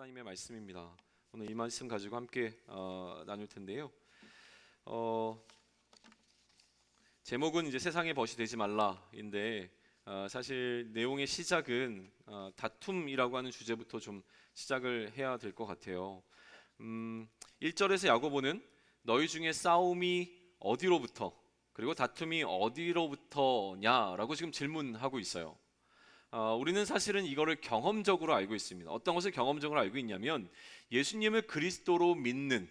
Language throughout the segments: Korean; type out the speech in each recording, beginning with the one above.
하나님의 말씀입니다. 오늘 이 말씀 가지고 함께 나눌 텐데요. 제목은 이제 세상의 벗이 되지 말라인데 사실 내용의 시작은 다툼이라고 하는 주제부터 좀 시작을 해야 될 것 같아요. 1절에서 야고보는 너희 중에 싸움이 어디로부터 그리고 다툼이 어디로부터냐라고 지금 질문하고 있어요. 우리는 사실은 이거를 경험적으로 알고 있습니다. 어떤 것을 경험적으로 알고 있냐면 예수님을 그리스도로 믿는,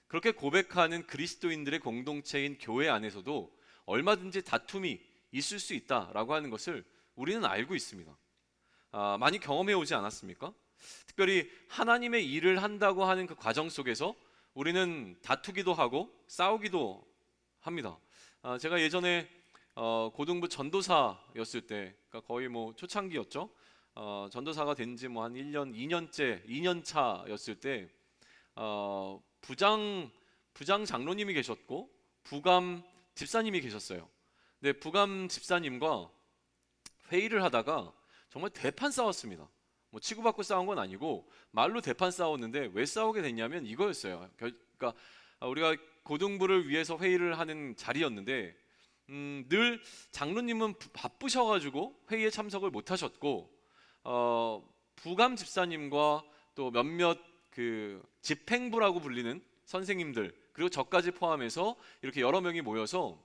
그렇게 고백하는 그리스도인들의 공동체인 교회 안에서도 얼마든지 다툼이 있을 수 있다라고 하는 것을 우리는 알고 있습니다. 많이 경험해 오지 않았습니까? 특별히 하나님의 일을 한다고 하는 그 과정 속에서 우리는 다투기도 하고 싸우기도 합니다. 제가 예전에 고등부 전도사였을 때, 그러니까 거의 뭐 초창기였죠. 전도사가 된 지 뭐 한 1년, 2년 차였을 때 부장 장로님이 계셨고 부감 집사님이 계셨어요. 근데 부감 집사님과 회의를 하다가 정말 대판 싸웠습니다. 뭐 치고받고 싸운 건 아니고 말로 대판 싸웠는데 왜 싸우게 됐냐면 이거였어요. 그러니까 우리가 고등부를 위해서 회의를 하는 자리였는데 늘 장로님은 바쁘셔가지고 회의에 참석을 못하셨고 부감 집사님과 또 몇몇 그 집행부라고 불리는 선생님들 그리고 저까지 포함해서 이렇게 여러 명이 모여서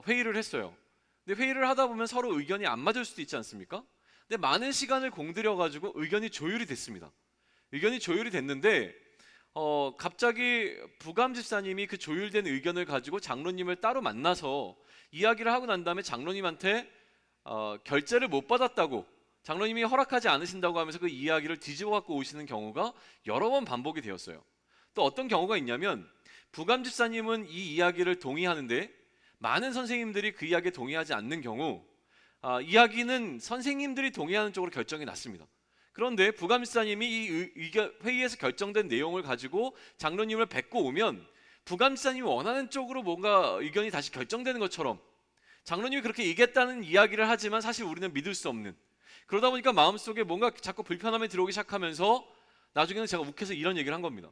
회의를 했어요. 근데 회의를 하다 보면 서로 의견이 안 맞을 수도 있지 않습니까? 근데 많은 시간을 공들여가지고 의견이 조율이 됐습니다. 의견이 조율이 됐는데 갑자기 부감 집사님이 그 조율된 의견을 가지고 장로님을 따로 만나서 이야기를 하고 난 다음에 장로님한테 결제를 못 받았다고, 장로님이 허락하지 않으신다고 하면서 그 이야기를 뒤집어 갖고 오시는 경우가 여러 번 반복이 되었어요. 또 어떤 경우가 있냐면 부감 집사님은 이 이야기를 동의하는데 많은 선생님들이 그 이야기에 동의하지 않는 경우 이야기는 선생님들이 동의하는 쪽으로 결정이 났습니다. 그런데 부감 집사님이 이 회의에서 결정된 내용을 가지고 장로님을 뵙고 오면 부감 집사님이 원하는 쪽으로 뭔가 의견이 다시 결정되는 것처럼 장로님이 그렇게 얘기했다는 이야기를 하지만 사실 우리는 믿을 수 없는, 그러다 보니까 마음속에 뭔가 자꾸 불편함이 들어오기 시작하면서 나중에는 제가 욱해서 이런 얘기를 한 겁니다.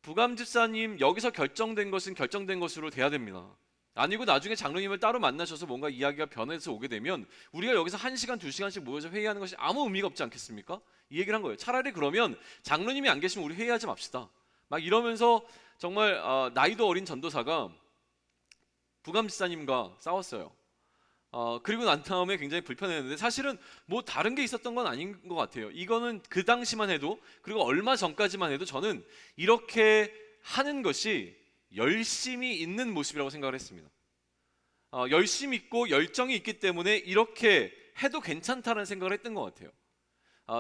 부감 집사님, 여기서 결정된 것은 결정된 것으로 돼야 됩니다. 아니고 나중에 장로님을 따로 만나셔서 뭔가 이야기가 변해서 오게 되면 우리가 여기서 1시간, 2시간씩 모여서 회의하는 것이 아무 의미가 없지 않겠습니까? 이 얘기를 한 거예요. 차라리 그러면 장로님이 안 계시면 우리 회의하지 맙시다. 막 이러면서 정말 나이도 어린 전도사가 부감 집사님과 싸웠어요. 그리고 난 다음에 굉장히 불편했는데 사실은 뭐 다른 게 있었던 건 아닌 것 같아요. 이거는 그 당시만 해도, 그리고 얼마 전까지만 해도 저는 이렇게 하는 것이 열심이 있는 모습이라고 생각을 했습니다. 열심이 있고 열정이 있기 때문에 이렇게 해도 괜찮다는 생각을 했던 것 같아요.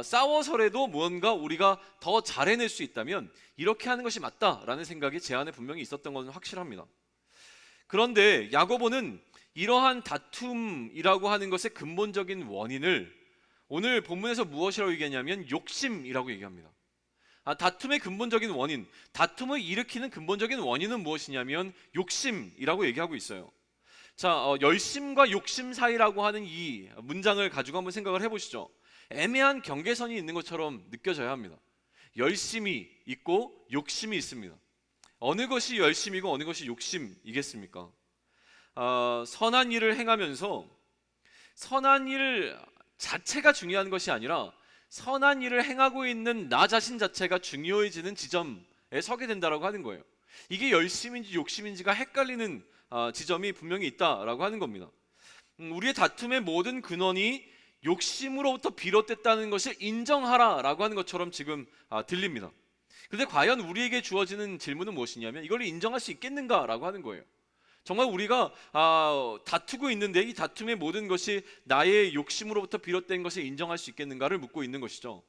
싸워서라도 무언가 우리가 더 잘해낼 수 있다면 이렇게 하는 것이 맞다라는 생각이 제 안에 분명히 있었던 것은 확실합니다. 그런데 야고보는 이러한 다툼이라고 하는 것의 근본적인 원인을 오늘 본문에서 무엇이라고 얘기하냐면 욕심이라고 얘기합니다. 다툼의 근본적인 원인, 다툼을 일으키는 근본적인 원인은 무엇이냐면 욕심이라고 얘기하고 있어요. 자, 열심과 욕심 사이라고 하는 이 문장을 가지고 한번 생각을 해보시죠. 애매한 경계선이 있는 것처럼 느껴져야 합니다. 열심이 있고 욕심이 있습니다. 어느 것이 열심이고 어느 것이 욕심이겠습니까? 선한 일을 행하면서 선한 일 자체가 중요한 것이 아니라 선한 일을 행하고 있는 나 자신 자체가 중요해지는 지점에 서게 된다라고 하는 거예요. 이게 열심인지 욕심인지가 헷갈리는 지점이 분명히 있다라고 하는 겁니다. 우리의 다툼의 모든 근원이 욕심으로부터 비롯됐다는 것을 인정하라라고 하는 것처럼 지금 들립니다. 그런데 과연 우리에게 주어지는 질문은 무엇이냐면 이걸 인정할 수 있겠는가라고 하는 거예요. 정말 우리가 다투고 있는데 이 다툼의 모든 것이 나의 욕심으로부터 비롯된 것을 인정할 수 있겠는가를 묻고 있는 것이죠.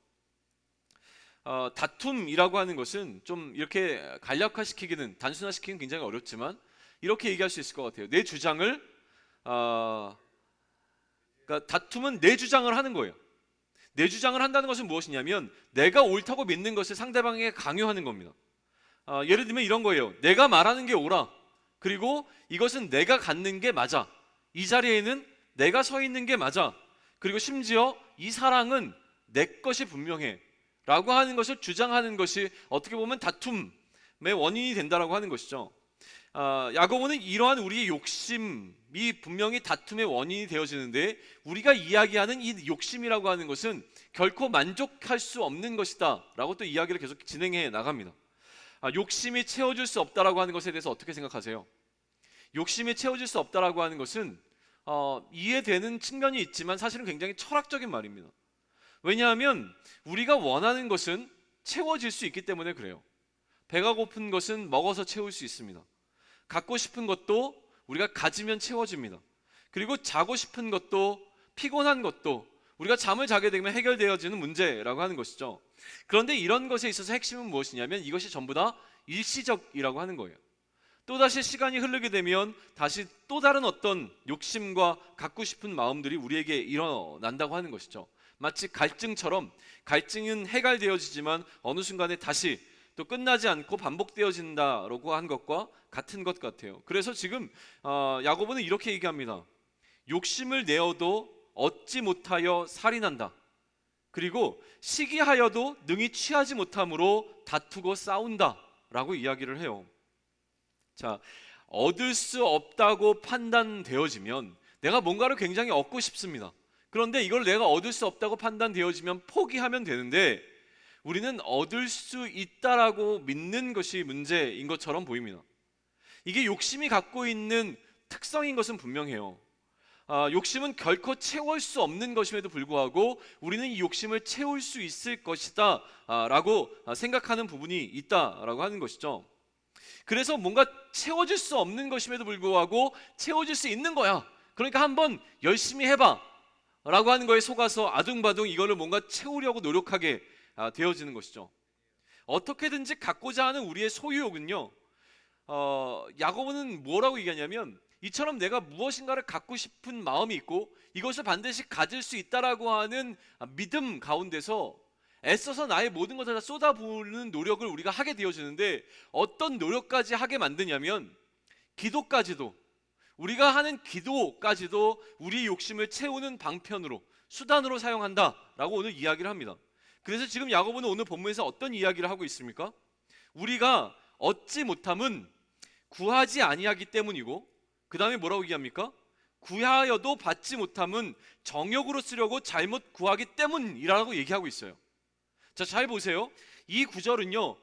다툼이라고 하는 것은 좀 이렇게 간략화시키기는, 단순화시키기는 굉장히 어렵지만 이렇게 얘기할 수 있을 것 같아요. 내 주장을 그러니까 다툼은 내 주장을 하는 거예요. 내 주장을 한다는 것은 무엇이냐면 내가 옳다고 믿는 것을 상대방에게 강요하는 겁니다. 예를 들면 이런 거예요. 내가 말하는 게 옳아. 그리고 이것은 내가 갖는 게 맞아. 이 자리에는 내가 서 있는 게 맞아. 그리고 심지어 이 사랑은 내 것이 분명해. 라고 하는 것을 주장하는 것이 어떻게 보면 다툼의 원인이 된다라고 하는 것이죠. 야고보는 이러한 우리의 욕심이 분명히 다툼의 원인이 되어지는데, 우리가 이야기하는 이 욕심이라고 하는 것은 결코 만족할 수 없는 것이다 라고 또 이야기를 계속 진행해 나갑니다. 욕심이 채워질 수 없다라고 하는 것에 대해서 어떻게 생각하세요? 욕심이 채워질 수 없다라고 하는 것은 이해되는 측면이 있지만 사실은 굉장히 철학적인 말입니다. 왜냐하면 우리가 원하는 것은 채워질 수 있기 때문에 그래요. 배가 고픈 것은 먹어서 채울 수 있습니다. 갖고 싶은 것도 우리가 가지면 채워집니다. 그리고 자고 싶은 것도, 피곤한 것도 우리가 잠을 자게 되면 해결되어지는 문제라고 하는 것이죠. 그런데 이런 것에 있어서 핵심은 무엇이냐면 이것이 전부 다 일시적이라고 하는 거예요. 또다시 시간이 흐르게 되면 다시 또 다른 어떤 욕심과 갖고 싶은 마음들이 우리에게 일어난다고 하는 것이죠. 마치 갈증처럼 갈증은 해결되어지지만 어느 순간에 다시 또 끝나지 않고 반복되어진다라고 한 것과 같은 것 같아요. 그래서 지금 야고보는 이렇게 얘기합니다. 욕심을 내어도 얻지 못하여 살인한다. 그리고 시기하여도 능히 취하지 못함으로 다투고 싸운다 라고 이야기를 해요. 자, 얻을 수 없다고 판단되어지면 내가 뭔가를 굉장히 얻고 싶습니다. 그런데 이걸 내가 얻을 수 없다고 판단되어지면 포기하면 되는데, 우리는 얻을 수 있다라고 믿는 것이 문제인 것처럼 보입니다. 이게 욕심이 갖고 있는 특성인 것은 분명해요. 욕심은 결코 채울 수 없는 것임에도 불구하고 우리는 이 욕심을 채울 수 있을 것이다 라고 생각하는 부분이 있다라고 하는 것이죠. 그래서 뭔가 채워질 수 없는 것임에도 불구하고 채워질 수 있는 거야, 그러니까 한번 열심히 해봐 라고 하는 거에 속아서 아둥바둥 이거를 뭔가 채우려고 노력하게 되어지는 것이죠. 어떻게든지 갖고자 하는 우리의 소유욕은요, 야고보는 뭐라고 얘기하냐면, 이처럼 내가 무엇인가를 갖고 싶은 마음이 있고 이것을 반드시 가질 수 있다라고 하는 믿음 가운데서 애써서 나의 모든 것을 다 쏟아부는 노력을 우리가 하게 되어지는데, 어떤 노력까지 하게 만드냐면 기도까지도, 우리가 하는 기도까지도 우리의 욕심을 채우는 방편으로, 수단으로 사용한다라고 오늘 이야기를 합니다. 그래서 지금 야고보는 오늘 본문에서 어떤 이야기를 하고 있습니까? 우리가 얻지 못함은 구하지 아니하기 때문이고, 그 다음에 뭐라고 얘기합니까? 구하여도 받지 못함은 정욕으로 쓰려고 잘못 구하기 때문이라고 얘기하고 있어요. 자, 잘 보세요. 이 구절은요,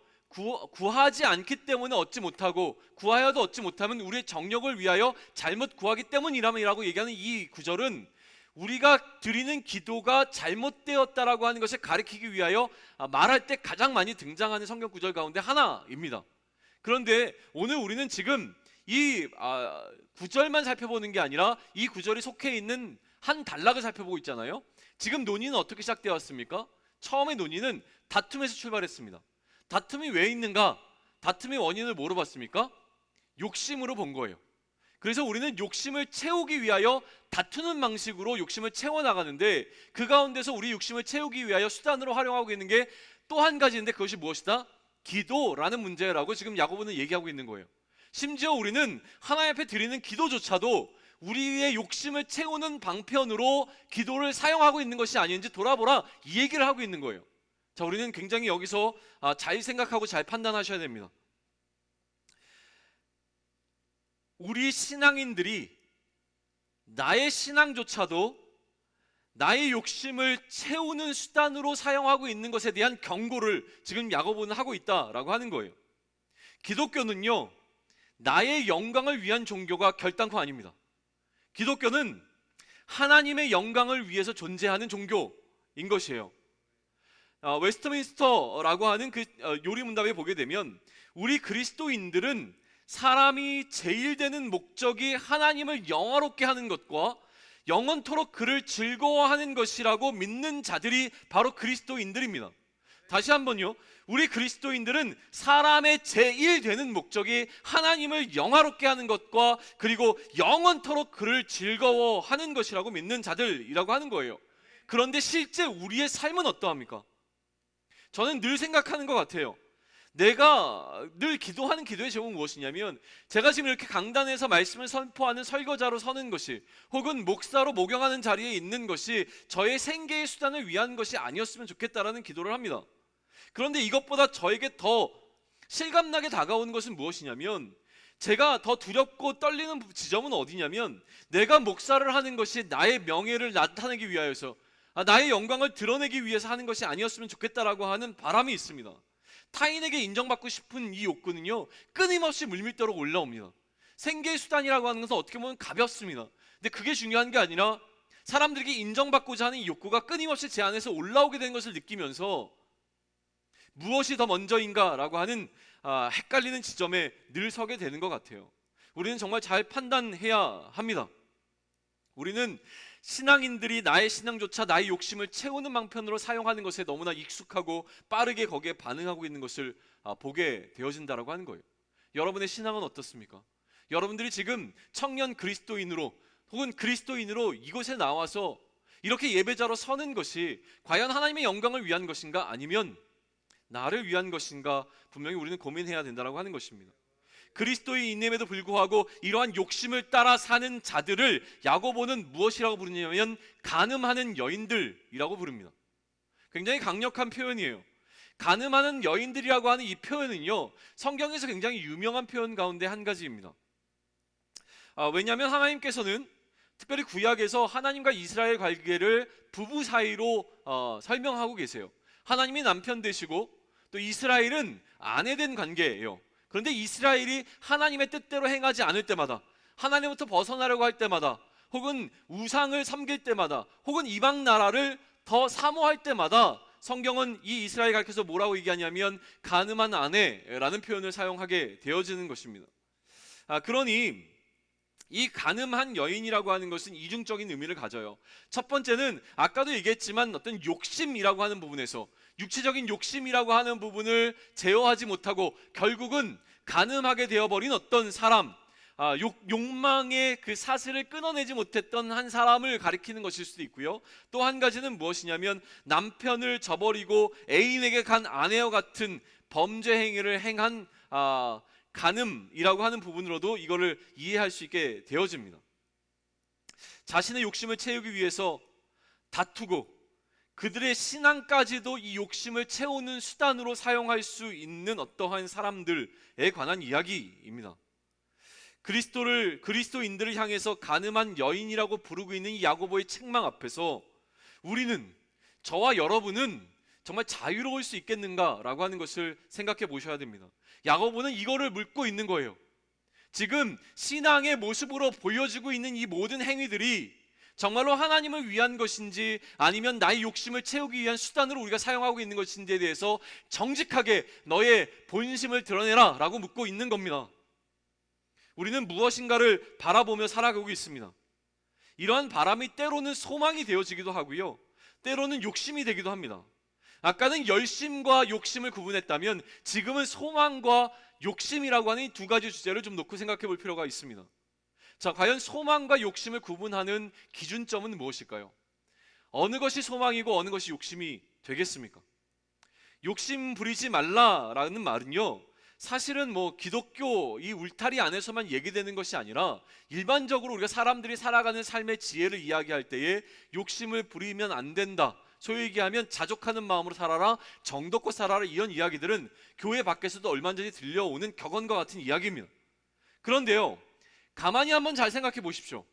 구하지 않기 때문에 얻지 못하고 구하여도 얻지 못하면 우리의 정욕을 위하여 잘못 구하기 때문이라고 얘기하는 이 구절은 우리가 드리는 기도가 잘못되었다라고 하는 것을 가리키기 위하여 말할 때 가장 많이 등장하는 성경 구절 가운데 하나입니다. 그런데 오늘 우리는 지금 이 구절만 살펴보는 게 아니라 이 구절이 속해 있는 한 단락을 살펴보고 있잖아요. 지금 논의는 어떻게 시작되었습니까? 처음에 논의는 다툼에서 출발했습니다. 다툼이 왜 있는가? 다툼의 원인을 뭐로 봤습니까? 욕심으로 본 거예요. 그래서 우리는 욕심을 채우기 위하여 다투는 방식으로 욕심을 채워나가는데, 그 가운데서 우리 욕심을 채우기 위하여 수단으로 활용하고 있는 게 또 한 가지인데, 그것이 무엇이다? 기도라는 문제라고 지금 야고보는 얘기하고 있는 거예요. 심지어 우리는 하나님 앞에 드리는 기도조차도 우리의 욕심을 채우는 방편으로 기도를 사용하고 있는 것이 아닌지 돌아보라, 이 얘기를 하고 있는 거예요. 자, 우리는 굉장히 여기서 잘 생각하고 잘 판단하셔야 됩니다. 우리 신앙인들이 나의 신앙조차도 나의 욕심을 채우는 수단으로 사용하고 있는 것에 대한 경고를 지금 야고보는 하고 있다라고 하는 거예요. 기독교는요, 나의 영광을 위한 종교가 결단코 아닙니다. 기독교는 하나님의 영광을 위해서 존재하는 종교인 것이에요. 웨스트민스터라고 하는 그 요리문답에 보게 되면 우리 그리스도인들은 사람이 제일 되는 목적이 하나님을 영화롭게 하는 것과 영원토록 그를 즐거워하는 것이라고 믿는 자들이 바로 그리스도인들입니다. 다시 한번요, 우리 그리스도인들은 사람의 제일 되는 목적이 하나님을 영화롭게 하는 것과 그리고 영원토록 그를 즐거워하는 것이라고 믿는 자들이라고 하는 거예요. 그런데 실제 우리의 삶은 어떠합니까? 저는 늘 생각하는 것 같아요. 내가 늘 기도하는 기도의 제목은 무엇이냐면, 제가 지금 이렇게 강단에서 말씀을 선포하는 설교자로 서는 것이, 혹은 목사로 목용하는 자리에 있는 것이 저의 생계의 수단을 위한 것이 아니었으면 좋겠다라는 기도를 합니다. 그런데 이것보다 저에게 더 실감나게 다가오는 것은 무엇이냐면, 제가 더 두렵고 떨리는 지점은 어디냐면, 내가 목사를 하는 것이 나의 명예를 나타내기 위하여서, 나의 영광을 드러내기 위해서 하는 것이 아니었으면 좋겠다라고 하는 바람이 있습니다. 타인에게 인정받고 싶은 이 욕구는요, 끊임없이 물밀도록 올라옵니다. 생계의 수단이라고 하는 것은 어떻게 보면 가볍습니다. 근데 그게 중요한 게 아니라 사람들에게 인정받고자 하는 이 욕구가 끊임없이 제 안에서 올라오게 된 것을 느끼면서 무엇이 더 먼저인가라고 하는 헷갈리는 지점에 늘 서게 되는 것 같아요. 우리는 정말 잘 판단해야 합니다. 우리는 신앙인들이 나의 신앙조차 나의 욕심을 채우는 방편으로 사용하는 것에 너무나 익숙하고 빠르게 거기에 반응하고 있는 것을 보게 되어진다라고 하는 거예요. 여러분의 신앙은 어떻습니까? 여러분들이 지금 청년 그리스도인으로 혹은 그리스도인으로 이곳에 나와서 이렇게 예배자로 서는 것이 과연 하나님의 영광을 위한 것인가, 아니면 나를 위한 것인가, 분명히 우리는 고민해야 된다고 하는 것입니다. 그리스도인임에도 불구하고 이러한 욕심을 따라 사는 자들을 야고보는 무엇이라고 부르냐면 간음하는 여인들이라고 부릅니다. 굉장히 강력한 표현이에요. 간음하는 여인들이라고 하는 이 표현은요, 성경에서 굉장히 유명한 표현 가운데 한 가지입니다. 왜냐하면 하나님께서는 특별히 구약에서 하나님과 이스라엘 관계를 부부 사이로 설명하고 계세요. 하나님이 남편 되시고 또 이스라엘은 아내 된 관계예요. 그런데 이스라엘이 하나님의 뜻대로 행하지 않을 때마다, 하나님부터 벗어나려고 할 때마다, 혹은 우상을 섬길 때마다, 혹은 이방 나라를 더 사모할 때마다 성경은 이 이스라엘 가르쳐서 뭐라고 얘기하냐면 간음한 아내라는 표현을 사용하게 되어지는 것입니다. 그러니 이 간음한 여인이라고 하는 것은 이중적인 의미를 가져요. 첫 번째는 아까도 얘기했지만 어떤 욕심이라고 하는 부분에서, 육체적인 욕심이라고 하는 부분을 제어하지 못하고 결국은 간음하게 되어버린 어떤 사람, 욕망의 그 사슬을 끊어내지 못했던 한 사람을 가리키는 것일 수도 있고요. 또 한 가지는 무엇이냐면 남편을 저버리고 애인에게 간 아내와 같은 범죄 행위를 행한 간음이라고 하는 부분으로도 이거를 이해할 수 있게 되어집니다. 자신의 욕심을 채우기 위해서 다투고 그들의 신앙까지도 이 욕심을 채우는 수단으로 사용할 수 있는 어떠한 사람들에 관한 이야기입니다. 그리스도인들을 향해서 간음한 여인이라고 부르고 있는 이 야고보의 책망 앞에서 우리는, 저와 여러분은 정말 자유로울 수 있겠는가라고 하는 것을 생각해 보셔야 됩니다. 야고보는 이거를 묻고 있는 거예요. 지금 신앙의 모습으로 보여지고 있는 이 모든 행위들이 정말로 하나님을 위한 것인지 아니면 나의 욕심을 채우기 위한 수단으로 우리가 사용하고 있는 것인지에 대해서 정직하게 너의 본심을 드러내라 라고 묻고 있는 겁니다. 우리는 무엇인가를 바라보며 살아가고 있습니다. 이러한 바람이 때로는 소망이 되어지기도 하고요, 때로는 욕심이 되기도 합니다. 아까는 열심과 욕심을 구분했다면 지금은 소망과 욕심이라고 하는 이 두 가지 주제를 좀 놓고 생각해 볼 필요가 있습니다. 자, 과연 소망과 욕심을 구분하는 기준점은 무엇일까요? 어느 것이 소망이고 어느 것이 욕심이 되겠습니까? 욕심 부리지 말라라는 말은요, 사실은 기독교 이 울타리 안에서만 얘기되는 것이 아니라 일반적으로 우리가 사람들이 살아가는 삶의 지혜를 이야기할 때에 욕심을 부리면 안 된다, 소위 얘기하면 자족하는 마음으로 살아라, 정덕껏 살아라, 이런 이야기들은 교회 밖에서도 얼마든지 들려오는 격언과 같은 이야기입니다. 그런데요, 가만히 한번 잘 생각해 보십시오.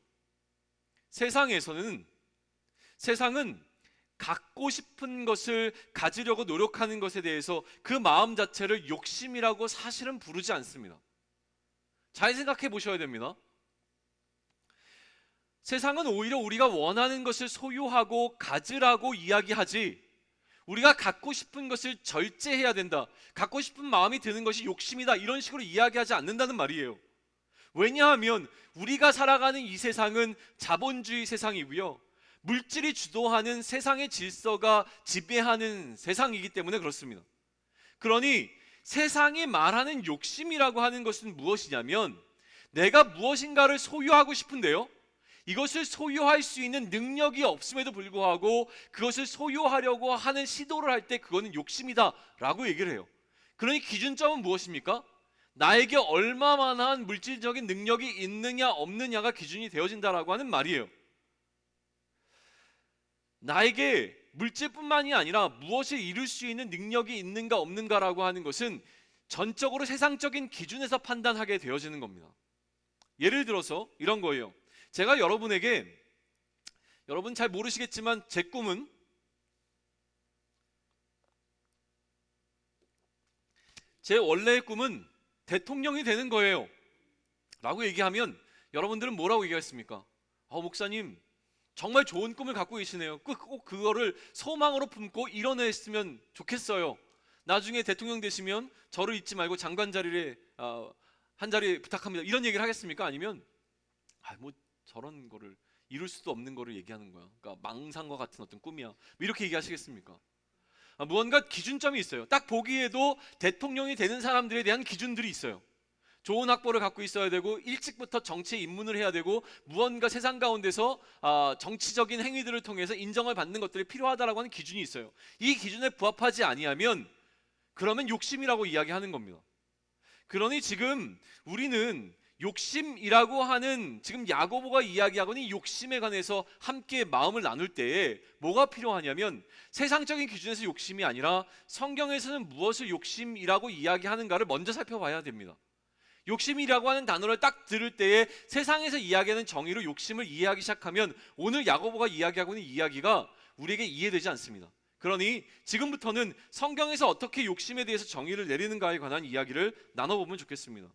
세상은 갖고 싶은 것을 가지려고 노력하는 것에 대해서 그 마음 자체를 욕심이라고 사실은 부르지 않습니다. 잘 생각해 보셔야 됩니다. 세상은 오히려 우리가 원하는 것을 소유하고 가지라고 이야기하지, 우리가 갖고 싶은 것을 절제해야 된다, 갖고 싶은 마음이 드는 것이 욕심이다, 이런 식으로 이야기하지 않는다는 말이에요. 왜냐하면 우리가 살아가는 이 세상은 자본주의 세상이고요, 물질이 주도하는 세상의 질서가 지배하는 세상이기 때문에 그렇습니다. 그러니 세상이 말하는 욕심이라고 하는 것은 무엇이냐면, 내가 무엇인가를 소유하고 싶은데요, 이것을 소유할 수 있는 능력이 없음에도 불구하고 그것을 소유하려고 하는 시도를 할 때 그거는 욕심이다 라고 얘기를 해요. 그러니 기준점은 무엇입니까? 나에게 얼마만한 물질적인 능력이 있느냐 없느냐가 기준이 되어진다라고 하는 말이에요. 나에게 물질뿐만이 아니라 무엇을 이룰 수 있는 능력이 있는가 없는가라고 하는 것은 전적으로 세상적인 기준에서 판단하게 되어지는 겁니다. 예를 들어서 이런 거예요. 제가 여러분에게, 여러분 잘 모르시겠지만 제 원래의 꿈은 대통령이 되는 거예요 라고 얘기하면 여러분들은 뭐라고 얘기하겠습니까? 목사님 정말 좋은 꿈을 갖고 계시네요. 꼭 그거를 소망으로 품고 이뤄냈으면 좋겠어요. 나중에 대통령 되시면 저를 잊지 말고 장관 자리에 한 자리 부탁합니다. 이런 얘기를 하겠습니까? 아니면 뭐 저런 거를 이룰 수도 없는 거를 얘기하는 거야. 그러니까 망상과 같은 어떤 꿈이야. 뭐 이렇게 얘기하시겠습니까? 무언가 기준점이 있어요. 딱 보기에도 대통령이 되는 사람들에 대한 기준들이 있어요. 좋은 학벌을 갖고 있어야 되고 일찍부터 정치에 입문을 해야 되고 무언가 세상 가운데서 정치적인 행위들을 통해서 인정을 받는 것들이 필요하다라고 하는 기준이 있어요. 이 기준에 부합하지 아니하면 그러면 욕심이라고 이야기하는 겁니다. 그러니 지금 우리는 욕심이라고 하는, 지금 야고보가 이야기하고 있는 욕심에 관해서 함께 마음을 나눌 때에 뭐가 필요하냐면 세상적인 기준에서 욕심이 아니라 성경에서는 무엇을 욕심이라고 이야기하는가를 먼저 살펴봐야 됩니다. 욕심이라고 하는 단어를 딱 들을 때에 세상에서 이야기하는 정의로 욕심을 이해하기 시작하면 오늘 야고보가 이야기하고 있는 이야기가 우리에게 이해되지 않습니다. 그러니 지금부터는 성경에서 어떻게 욕심에 대해서 정의를 내리는가에 관한 이야기를 나눠보면 좋겠습니다.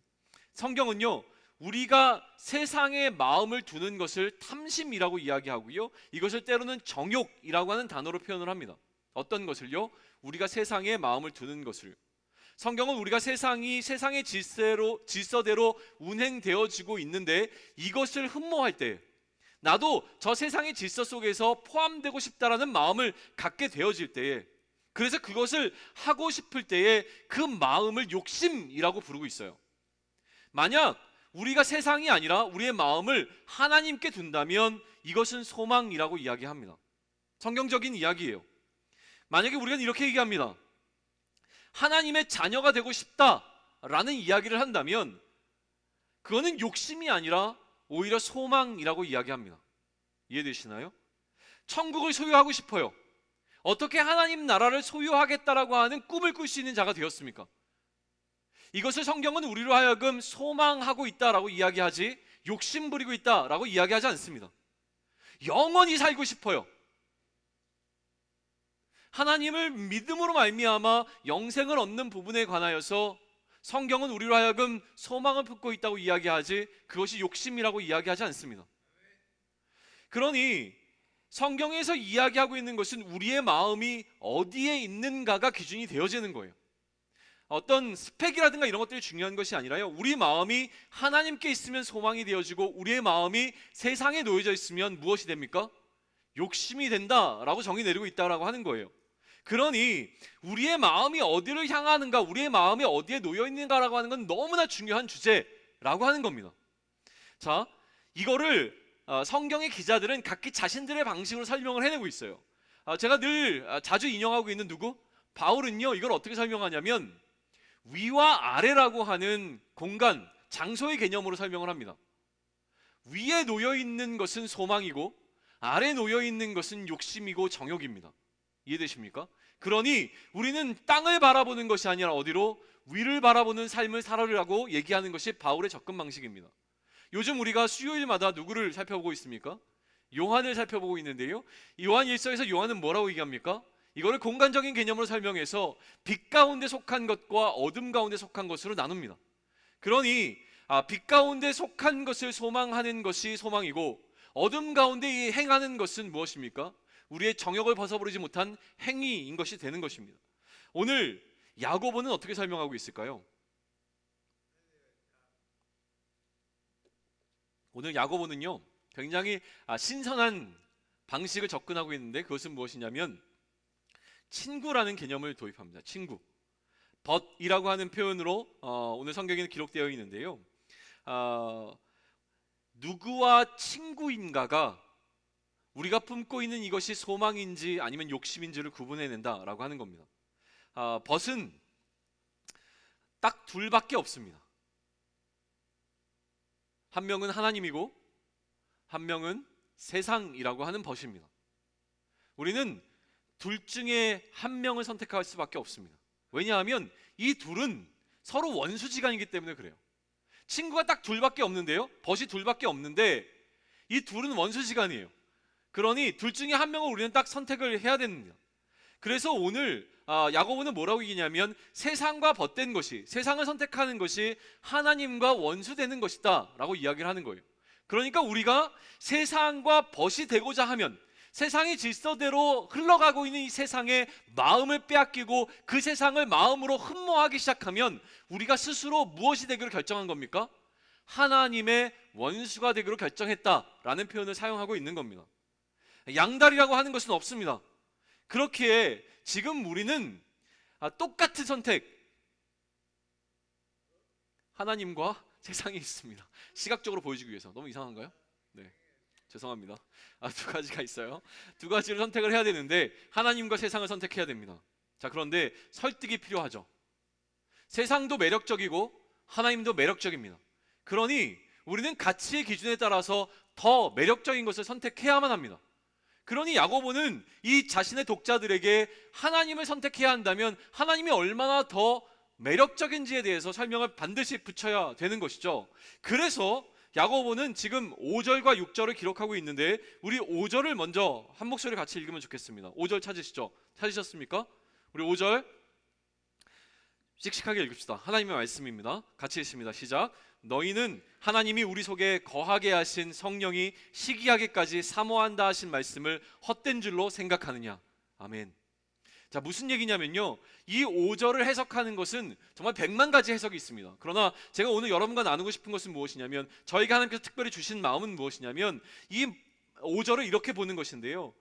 성경은요, 우리가 세상에 마음을 두는 것을 탐심이라고 이야기하고요, 이것을 때로는 정욕이라고 하는 단어로 표현을 합니다. 어떤 것을요? 우리가 세상에 마음을 두는 것을. 성경은 우리가 세상이 세상의 질서대로 운행되어지고 있는데 이것을 흠모할 때, 나도 저 세상의 질서 속에서 포함되고 싶다라는 마음을 갖게 되어질 때에, 그래서 그것을 하고 싶을 때에 그 마음을 욕심이라고 부르고 있어요. 만약 우리가 세상이 아니라 우리의 마음을 하나님께 둔다면 이것은 소망이라고 이야기합니다. 성경적인 이야기예요. 만약에 우리가 이렇게 얘기합니다. 하나님의 자녀가 되고 싶다라는 이야기를 한다면 그거는 욕심이 아니라 오히려 소망이라고 이야기합니다. 이해되시나요? 천국을 소유하고 싶어요. 어떻게 하나님 나라를 소유하겠다라고 하는 꿈을 꿀 수 있는 자가 되었습니까? 이것을 성경은 우리로 하여금 소망하고 있다라고 이야기하지 욕심 부리고 있다라고 이야기하지 않습니다. 영원히 살고 싶어요. 하나님을 믿음으로 말미암아 영생을 얻는 부분에 관하여서 성경은 우리로 하여금 소망을 품고 있다고 이야기하지 그것이 욕심이라고 이야기하지 않습니다. 그러니 성경에서 이야기하고 있는 것은 우리의 마음이 어디에 있는가가 기준이 되어지는 거예요. 어떤 스펙이라든가 이런 것들이 중요한 것이 아니라요, 우리 마음이 하나님께 있으면 소망이 되어지고 우리의 마음이 세상에 놓여져 있으면 무엇이 됩니까? 욕심이 된다라고 정의 내리고 있다라고 하는 거예요. 그러니 우리의 마음이 어디를 향하는가, 우리의 마음이 어디에 놓여 있는가라고 하는 건 너무나 중요한 주제라고 하는 겁니다. 자, 이거를 성경의 기자들은 각기 자신들의 방식으로 설명을 해내고 있어요. 제가 늘 자주 인용하고 있는 누구? 바울은요, 이걸 어떻게 설명하냐면 위와 아래라고 하는 공간, 장소의 개념으로 설명을 합니다. 위에 놓여 있는 것은 소망이고 아래 놓여 있는 것은 욕심이고 정욕입니다. 이해되십니까? 그러니 우리는 땅을 바라보는 것이 아니라 어디로? 위를 바라보는 삶을 살아라고 얘기하는 것이 바울의 접근 방식입니다. 요즘 우리가 수요일마다 누구를 살펴보고 있습니까? 요한을 살펴보고 있는데요, 요한 1서에서 요한은 뭐라고 얘기합니까? 이거를 공간적인 개념으로 설명해서 빛 가운데 속한 것과 어둠 가운데 속한 것으로 나눕니다. 그러니 빛 가운데 속한 것을 소망하는 것이 소망이고 어둠 가운데 행하는 것은 무엇입니까? 우리의 정욕을 벗어버리지 못한 행위인 것이 되는 것입니다. 오늘 야고보는 어떻게 설명하고 있을까요? 오늘 야고보는요, 굉장히 신선한 방식을 접근하고 있는데 그것은 무엇이냐면 친구라는 개념을 도입합니다. 친구. 벗이라고 하는 표현으로 오늘 성경에는 기록되어 있는데요, 누구와 친구인가가 우리가 품고 있는 이것이 소망인지 아니면 욕심인지를 구분해낸다라고 하는 겁니다. 벗은 딱 둘밖에 없습니다. 한 명은 하나님이고 한 명은 세상이라고 하는 벗입니다. 우리는 둘 중에 한 명을 선택할 수밖에 없습니다. 왜냐하면 이 둘은 서로 원수지간이기 때문에 그래요. 친구가 딱 둘밖에 없는데요, 벗이 둘밖에 없는데 이 둘은 원수지간이에요. 그러니 둘 중에 한 명을 우리는 딱 선택을 해야 됩니다. 그래서 오늘 야고보는 뭐라고 얘기냐면 세상과 벗된 것이, 세상을 선택하는 것이 하나님과 원수되는 것이다 라고 이야기를 하는 거예요. 그러니까 우리가 세상과 벗이 되고자 하면, 세상의 질서대로 흘러가고 있는 이 세상에 마음을 빼앗기고 그 세상을 마음으로 흠모하기 시작하면 우리가 스스로 무엇이 되기로 결정한 겁니까? 하나님의 원수가 되기로 결정했다라는 표현을 사용하고 있는 겁니다. 양다리라고 하는 것은 없습니다. 그렇기에 지금 우리는 똑같은 선택, 하나님과 세상이 있습니다. 시각적으로 보여주기 위해서. 너무 이상한가요? 네, 죄송합니다. 두 가지가 있어요. 두 가지를 선택을 해야 되는데 하나님과 세상을 선택해야 됩니다. 자, 그런데 설득이 필요하죠. 세상도 매력적이고 하나님도 매력적입니다. 그러니 우리는 가치의 기준에 따라서 더 매력적인 것을 선택해야만 합니다. 그러니 야고보는 이 자신의 독자들에게 하나님을 선택해야 한다면 하나님이 얼마나 더 매력적인지에 대해서 설명을 반드시 붙여야 되는 것이죠. 그래서 야고보는 지금 5절과 6절을 기록하고 있는데 우리 5절을 먼저 한 목소리 같이 읽으면 좋겠습니다. 5절 찾으시죠? 찾으셨습니까? 우리 5절 씩씩하게 읽읍시다. 하나님의 말씀입니다. 같이 읽습니다. 시작. 너희는 하나님이 우리 속에 거하게 하신 성령이 시기하기까지 사모한다 하신 말씀을 헛된 줄로 생각하느냐. 아멘. 자, 무슨 얘기냐면요, 이 5절을 해석하는 것은 정말 100만 가지 해석이 있습니다. 그러나 제가 오늘 여러분과 나누고 싶은 것은 무엇이냐면, 저에게 하나님께서 특별히 주신 마음은 무엇이냐면 이 5절을 이렇게 보는 것인데요,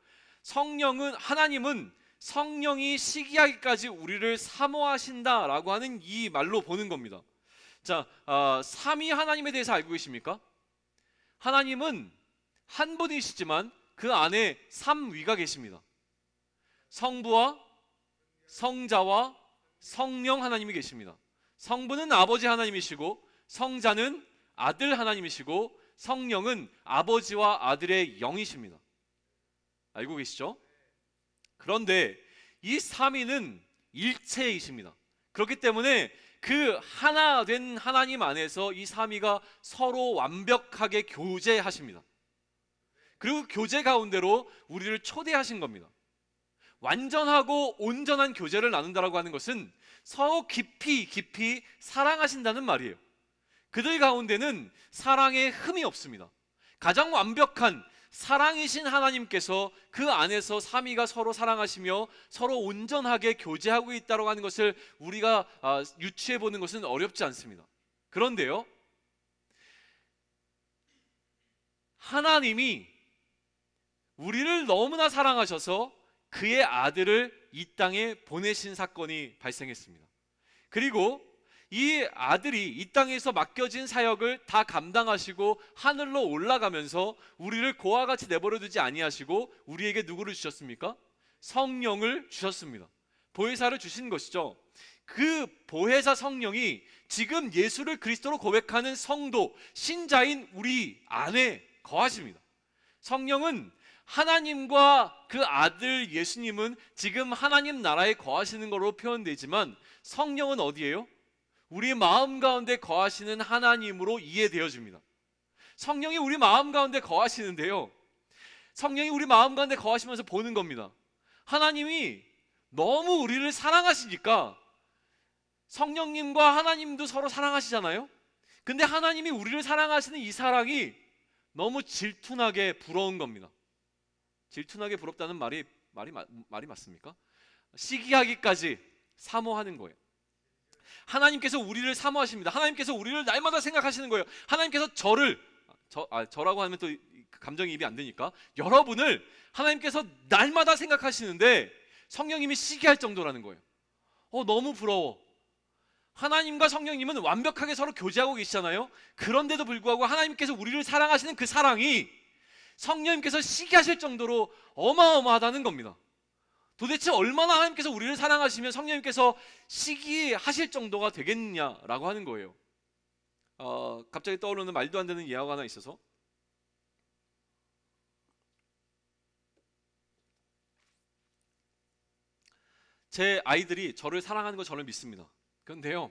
하나님은 성령이 시기하기까지 우리를 사모하신다라고 하는 이 말로 보는 겁니다. 자, 삼위 하나님에 대해서 알고 계십니까? 하나님은 한 분이시지만 그 안에 삼위가 계십니다. 성부와 성자와 성령 하나님이 계십니다. 성부는 아버지 하나님이시고, 성자는 아들 하나님이시고, 성령은 아버지와 아들의 영이십니다. 알고 계시죠? 그런데 이 삼위는 일체이십니다. 그렇기 때문에 그 하나 된 하나님 안에서 이 삼위가 서로 완벽하게 교제하십니다. 그리고 교제 가운데로 우리를 초대하신 겁니다. 완전하고 온전한 교제를 나눈다라고 하는 것은 서로 깊이 사랑하신다는 말이에요. 그들 가운데는 사랑의 흠이 없습니다. 가장 완벽한 사랑이신 하나님께서 그 안에서 삼위가 서로 사랑하시며 서로 온전하게 교제하고 있다고 하는 것을 우리가 유추해 보는 것은 어렵지 않습니다. 그런데요, 하나님이 우리를 너무나 사랑하셔서 그의 아들을 이 땅에 보내신 사건이 발생했습니다. 그리고 이 아들이 이 땅에서 맡겨진 사역을 다 감당하시고 하늘로 올라가면서 우리를 고와 같이 내버려 두지 아니하시고 우리에게 누구를 주셨습니까? 성령을 주셨습니다. 보혜사를 주신 것이죠. 그 보혜사 성령이 지금 예수를 그리스도로 고백하는 성도, 신자인 우리 안에 거하십니다. 성령은 하나님과 그 아들 예수님은 지금 하나님 나라에 거하시는 것으로 표현되지만 성령은 어디예요? 우리 마음 가운데 거하시는 하나님으로 이해되어집니다. 성령이 우리 마음 가운데 거하시는데요, 성령이 우리 마음 가운데 거하시면서 보는 겁니다. 하나님이 너무 우리를 사랑하시니까, 성령님과 하나님도 서로 사랑하시잖아요. 근데 하나님이 우리를 사랑하시는 이 사랑이 너무 질투나게 부러운 겁니다. 질투나게 부럽다는 말이 맞습니까? 시기하기까지 사모하는 거예요. 하나님께서 우리를 사모하십니다. 하나님께서 우리를 날마다 생각하시는 거예요. 하나님께서 저라고 하면 또 감정이입이 안 되니까, 여러분을 하나님께서 날마다 생각하시는데 성령님이 시기할 정도라는 거예요. 너무 부러워. 하나님과 성령님은 완벽하게 서로 교제하고 계시잖아요. 그런데도 불구하고 하나님께서 우리를 사랑하시는 그 사랑이 성령님께서 시기하실 정도로 어마어마하다는 겁니다. 도대체 얼마나 하나님께서 우리를 사랑하시면 성령님께서 시기하실 정도가 되겠냐라고 하는 거예요. 갑자기 떠오르는 말도 안 되는 예화가 하나 있어서, 제 아이들이 저를 사랑하는 거 저를 믿습니다. 그런데요,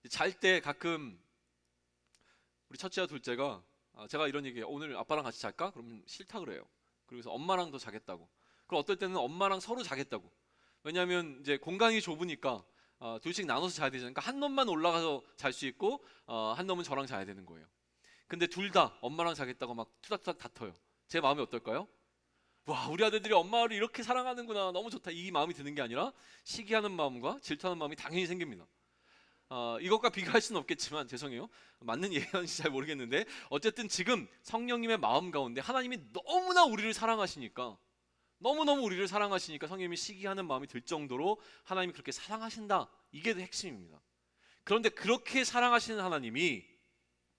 잘 때 가끔 우리 첫째와 둘째가 제가 이런 얘기해요. 오늘 아빠랑 같이 잘까? 그러면 싫다 그래요. 그래서 엄마랑 더 자겠다고. 그리고 어떨 때는 엄마랑 서로 자겠다고. 왜냐하면 이제 공간이 좁으니까 둘씩 나눠서 자야 되잖아요. 그러니까 한 놈만 올라가서 잘 수 있고 한 놈은 저랑 자야 되는 거예요. 근데 둘 다 엄마랑 자겠다고 막 투닥투닥 다퉈요. 제 마음이 어떨까요? 와, 우리 아들들이 엄마를 이렇게 사랑하는구나, 너무 좋다, 이 마음이 드는 게 아니라 시기하는 마음과 질투하는 마음이 당연히 생깁니다. 이것과 비교할 수는 없겠지만 죄송해요. 맞는 예언인지 잘 모르겠는데 어쨌든 지금 성령님의 마음 가운데 하나님이 너무나 우리를 사랑하시니까, 너무너무 우리를 사랑하시니까 성령님이 시기하는 마음이 들 정도로 하나님이 그렇게 사랑하신다, 이게 핵심입니다. 그런데 그렇게 사랑하시는 하나님이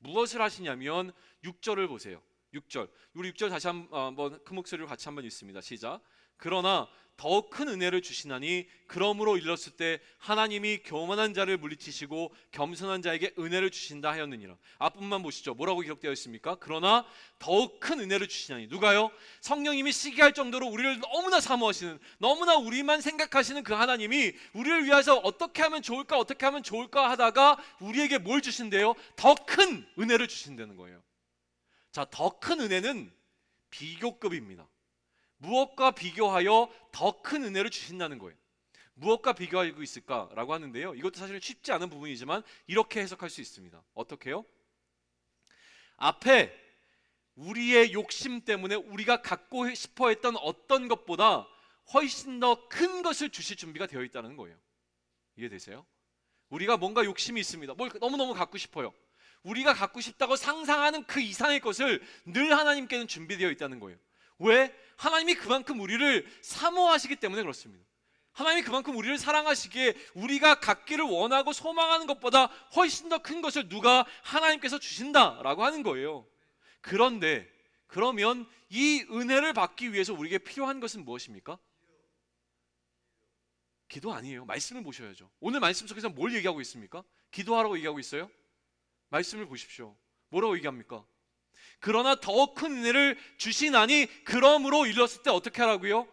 무엇을 하시냐면 6절을 보세요. 6절, 우리 6절 다시 한번 큰 목소리로 같이 한번 읽습니다. 시작. 그러나 더 큰 은혜를 주시나니 그러므로 일렀을 때 하나님이 교만한 자를 물리치시고 겸손한 자에게 은혜를 주신다 하였느니라. 앞부분만 보시죠. 뭐라고 기록되어 있습니까? 그러나 더욱 큰 은혜를 주시나니. 누가요? 성령님이 시기할 정도로 우리를 너무나 사모하시는, 너무나 우리만 생각하시는 그 하나님이 우리를 위해서 어떻게 하면 좋을까, 어떻게 하면 좋을까 하다가 우리에게 뭘 주신대요? 더 큰 은혜를 주신다는 거예요. 자, 더 큰 은혜는 비교급입니다. 무엇과 비교하여 더 큰 은혜를 주신다는 거예요. 무엇과 비교하고 있을까라고 하는데요, 이것도 사실 쉽지 않은 부분이지만 이렇게 해석할 수 있습니다. 어떻게요? 앞에 우리의 욕심 때문에 우리가 갖고 싶어 했던 어떤 것보다 훨씬 더 큰 것을 주실 준비가 되어 있다는 거예요. 이해되세요? 우리가 뭔가 욕심이 있습니다. 뭘 너무너무 갖고 싶어요. 우리가 갖고 싶다고 상상하는 그 이상의 것을 늘 하나님께는 준비되어 있다는 거예요. 왜? 하나님이 그만큼 우리를 사모하시기 때문에 그렇습니다. 하나님이 그만큼 우리를 사랑하시기에 우리가 갖기를 원하고 소망하는 것보다 훨씬 더 큰 것을 누가? 하나님께서 주신다라고 하는 거예요. 그런데 그러면 이 은혜를 받기 위해서 우리에게 필요한 것은 무엇입니까? 기도 아니에요. 말씀을 보셔야죠. 오늘 말씀 속에서 뭘 얘기하고 있습니까? 기도하라고 얘기하고 있어요? 말씀을 보십시오. 뭐라고 얘기합니까? 그러나 더 큰 은혜를 주시나니 그러므로 일렀을 때 어떻게 하라고요?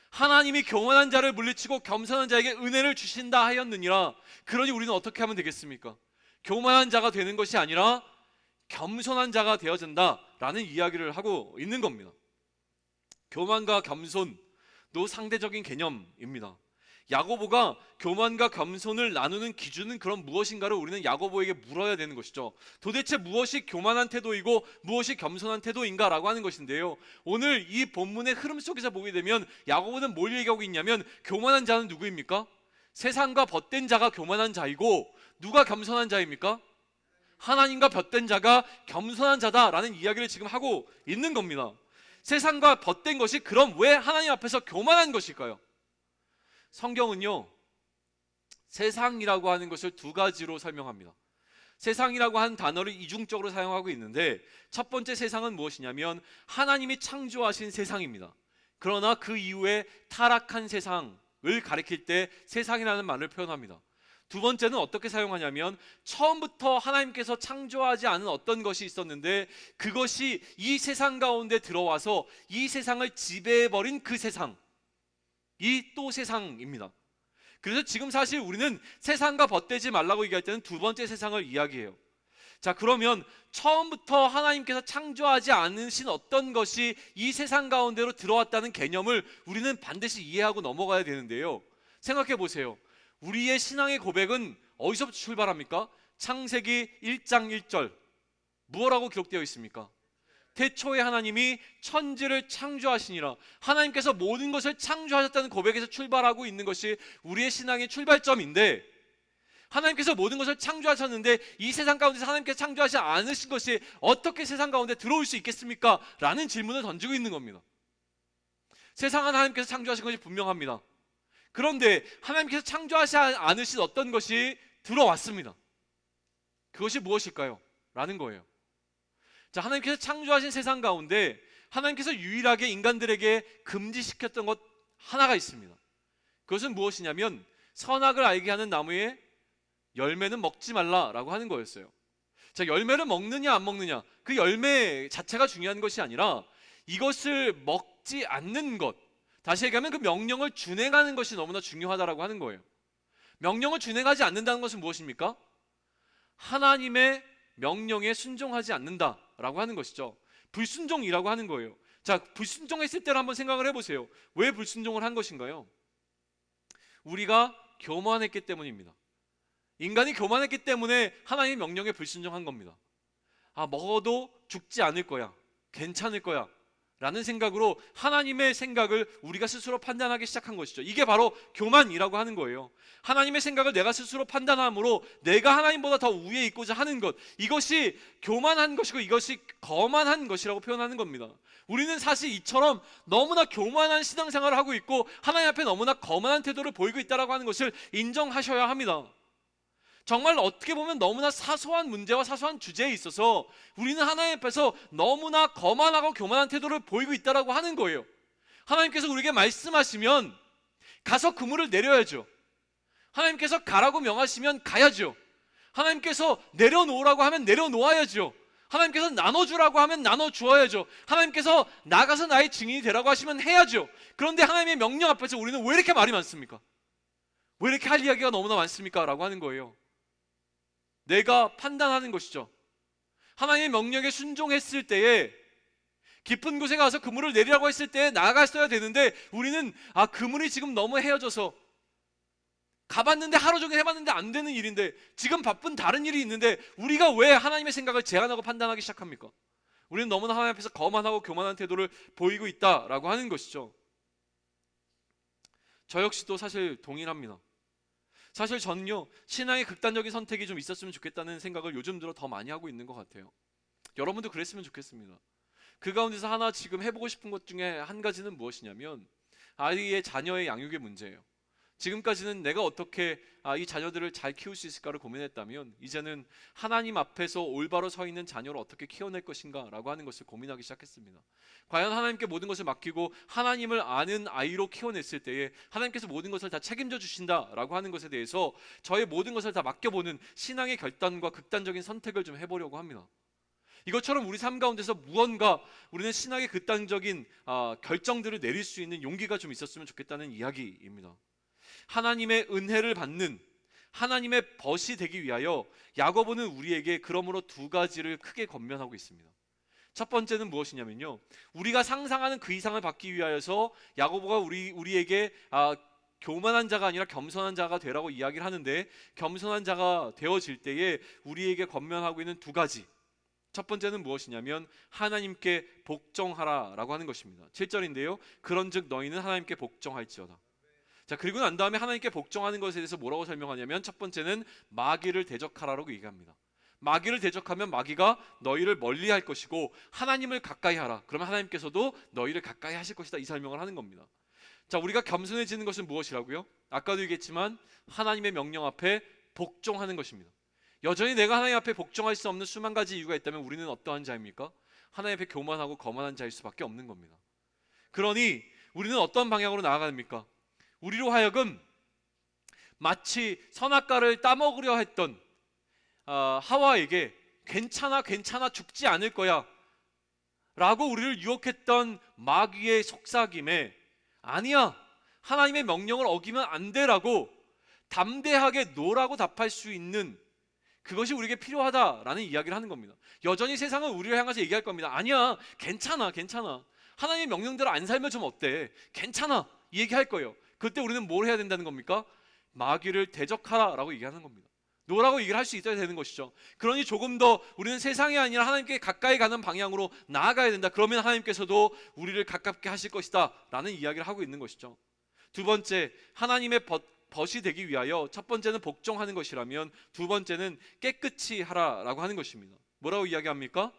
하나님이 교만한 자를 물리치고 겸손한 자에게 은혜를 주신다 하였느니라. 그러니 우리는 어떻게 하면 되겠습니까? 교만한 자가 되는 것이 아니라 겸손한 자가 되어진다라는 이야기를 하고 있는 겁니다. 교만과 겸손도 상대적인 개념입니다. 야고보가 교만과 겸손을 나누는 기준은 그럼 무엇인가를 우리는 야고보에게 물어야 되는 것이죠. 도대체 무엇이 교만한 태도이고 무엇이 겸손한 태도인가 라고 하는 것인데요, 오늘 이 본문의 흐름 속에서 보게 되면 야고보는 뭘 얘기하고 있냐면, 교만한 자는 누구입니까? 세상과 벗된 자가 교만한 자이고, 누가 겸손한 자입니까? 하나님과 벗된 자가 겸손한 자다라는 이야기를 지금 하고 있는 겁니다. 세상과 벗된 것이 그럼 왜 하나님 앞에서 교만한 것일까요? 성경은요, 세상이라고 하는 것을 두 가지로 설명합니다. 세상이라고 하는 단어를 이중적으로 사용하고 있는데, 첫 번째 세상은 무엇이냐면 하나님이 창조하신 세상입니다. 그러나 그 이후에 타락한 세상을 가리킬 때 세상이라는 말을 표현합니다. 두 번째는 어떻게 사용하냐면, 처음부터 하나님께서 창조하지 않은 어떤 것이 있었는데 그것이 이 세상 가운데 들어와서 이 세상을 지배해버린 그 세상, 이 또 세상입니다. 그래서 지금 사실 우리는 세상과 벗되지 말라고 얘기할 때는 두 번째 세상을 이야기해요. 자, 그러면 처음부터 하나님께서 창조하지 않으신 어떤 것이 이 세상 가운데로 들어왔다는 개념을 우리는 반드시 이해하고 넘어가야 되는데요, 생각해 보세요. 우리의 신앙의 고백은 어디서부터 출발합니까? 창세기 1장 1절 무엇라고 기록되어 있습니까? 태초에 하나님이 천지를 창조하시니라. 하나님께서 모든 것을 창조하셨다는 고백에서 출발하고 있는 것이 우리의 신앙의 출발점인데, 하나님께서 모든 것을 창조하셨는데 이 세상 가운데서 하나님께서 창조하지 않으신 것이 어떻게 세상 가운데 들어올 수 있겠습니까? 라는 질문을 던지고 있는 겁니다. 세상은 하나님께서 창조하신 것이 분명합니다. 그런데 하나님께서 창조하지 않으신 어떤 것이 들어왔습니다. 그것이 무엇일까요? 라는 거예요. 자, 하나님께서 창조하신 세상 가운데 하나님께서 유일하게 인간들에게 금지시켰던 것 하나가 있습니다. 그것은 무엇이냐면 선악을 알게 하는 나무의 열매는 먹지 말라라고 하는 거였어요. 자, 열매를 먹느냐 안 먹느냐, 그 열매 자체가 중요한 것이 아니라 이것을 먹지 않는 것, 다시 얘기하면 그 명령을 준행하는 것이 너무나 중요하다라고 하는 거예요. 명령을 준행하지 않는다는 것은 무엇입니까? 하나님의 명령에 순종하지 않는다라고 하는 것이죠. 불순종이라고 하는 거예요. 자, 불순종했을 때를 한번 생각을 해보세요. 왜 불순종을 한 것인가요? 우리가 교만했기 때문입니다. 인간이 교만했기 때문에 하나님의 명령에 불순종한 겁니다. 먹어도 죽지 않을 거야, 괜찮을 거야 라는 생각으로 하나님의 생각을 우리가 스스로 판단하기 시작한 것이죠. 이게 바로 교만이라고 하는 거예요. 하나님의 생각을 내가 스스로 판단함으로 내가 하나님보다 더 위에 있고자 하는 것, 이것이 교만한 것이고 이것이 거만한 것이라고 표현하는 겁니다. 우리는 사실 이처럼 너무나 교만한 신앙생활을 하고 있고 하나님 앞에 너무나 거만한 태도를 보이고 있다고 하는 것을 인정하셔야 합니다. 정말 어떻게 보면 너무나 사소한 문제와 사소한 주제에 있어서 우리는 하나님 앞에서 너무나 거만하고 교만한 태도를 보이고 있다고 하는 거예요. 하나님께서 우리에게 말씀하시면 가서 그물을 내려야죠. 하나님께서 가라고 명하시면 가야죠. 하나님께서 내려놓으라고 하면 내려놓아야죠. 하나님께서 나눠주라고 하면 나눠주어야죠. 하나님께서 나가서 나의 증인이 되라고 하시면 해야죠. 그런데 하나님의 명령 앞에서 우리는 왜 이렇게 말이 많습니까? 왜 이렇게 할 이야기가 너무나 많습니까? 라고 하는 거예요. 내가 판단하는 것이죠. 하나님의 명령에 순종했을 때에 깊은 곳에 가서 그물을 내리라고 했을 때에 나아갔어야 되는데 우리는 그물이 지금 너무 헤어져서 가봤는데 하루 종일 해봤는데 안 되는 일인데 지금 바쁜 다른 일이 있는데 우리가 왜 하나님의 생각을 제한하고 판단하기 시작합니까? 우리는 너무나 하나님 앞에서 거만하고 교만한 태도를 보이고 있다라고 하는 것이죠. 저 역시도 사실 동일합니다. 사실 저는요, 신앙의 극단적인 선택이 좀 있었으면 좋겠다는 생각을 요즘 들어 더 많이 하고 있는 것 같아요. 여러분도 그랬으면 좋겠습니다. 그 가운데서 하나 지금 해보고 싶은 것 중에 한 가지는 무엇이냐면 아이의 자녀의 양육의 문제예요. 지금까지는 내가 어떻게 이 자녀들을 잘 키울 수 있을까를 고민했다면 이제는 하나님 앞에서 올바로 서 있는 자녀를 어떻게 키워낼 것인가 라고 하는 것을 고민하기 시작했습니다. 과연 하나님께 모든 것을 맡기고 하나님을 아는 아이로 키워냈을 때에 하나님께서 모든 것을 다 책임져 주신다라고 하는 것에 대해서 저의 모든 것을 다 맡겨보는 신앙의 결단과 극단적인 선택을 좀 해보려고 합니다. 이것처럼 우리 삶 가운데서 무언가 우리는 신앙의 극단적인 결정들을 내릴 수 있는 용기가 좀 있었으면 좋겠다는 이야기입니다. 하나님의 은혜를 받는 하나님의 벗이 되기 위하여 야고보는 우리에게 그러므로 두 가지를 크게 권면하고 있습니다. 첫 번째는 무엇이냐면요, 우리가 상상하는 그 이상을 받기 위하여서 야고보가 우리에게 교만한 자가 아니라 겸손한 자가 되라고 이야기를 하는데, 겸손한 자가 되어질 때에 우리에게 권면하고 있는 두 가지, 첫 번째는 무엇이냐면 하나님께 복종하라 라고 하는 것입니다. 7절인데요, 그런즉 너희는 하나님께 복종할지어다. 자, 그리고 난 다음에 하나님께 복종하는 것에 대해서 뭐라고 설명하냐면 첫 번째는 마귀를 대적하라고 얘기합니다. 마귀를 대적하면 마귀가 너희를 멀리할 것이고 하나님을 가까이 하라, 그러면 하나님께서도 너희를 가까이 하실 것이다, 이 설명을 하는 겁니다. 자, 우리가 겸손해지는 것은 무엇이라고요? 아까도 얘기했지만 하나님의 명령 앞에 복종하는 것입니다. 여전히 내가 하나님 앞에 복종할 수 없는 수만 가지 이유가 있다면 우리는 어떠한 자입니까? 하나님 앞에 교만하고 거만한 자일 수밖에 없는 겁니다. 그러니 우리는 어떤 방향으로 나아가야 합니까? 우리로 하여금 마치 선악과를 따먹으려 했던 하와에게 괜찮아 죽지 않을 거야 라고 우리를 유혹했던 마귀의 속삭임에 아니야, 하나님의 명령을 어기면 안 돼라고 담대하게 노라고 답할 수 있는 그것이 우리에게 필요하다라는 이야기를 하는 겁니다. 여전히 세상은 우리를 향해서 얘기할 겁니다. 아니야, 괜찮아 하나님의 명령대로 안 살면 좀 어때, 괜찮아, 이 얘기할 거예요. 그때 우리는 뭘 해야 된다는 겁니까? 마귀를 대적하라라고 얘기하는 겁니다. 노라고 얘기를 할 수 있어야 되는 것이죠. 그러니 조금 더 우리는 세상이 아니라 하나님께 가까이 가는 방향으로 나아가야 된다. 그러면 하나님께서도 우리를 가깝게 하실 것이다 라는 이야기를 하고 있는 것이죠. 두 번째, 하나님의 벗이 되기 위하여 첫 번째는 복종하는 것이라면 두 번째는 깨끗이 하라라고 하는 것입니다. 뭐라고 이야기합니까?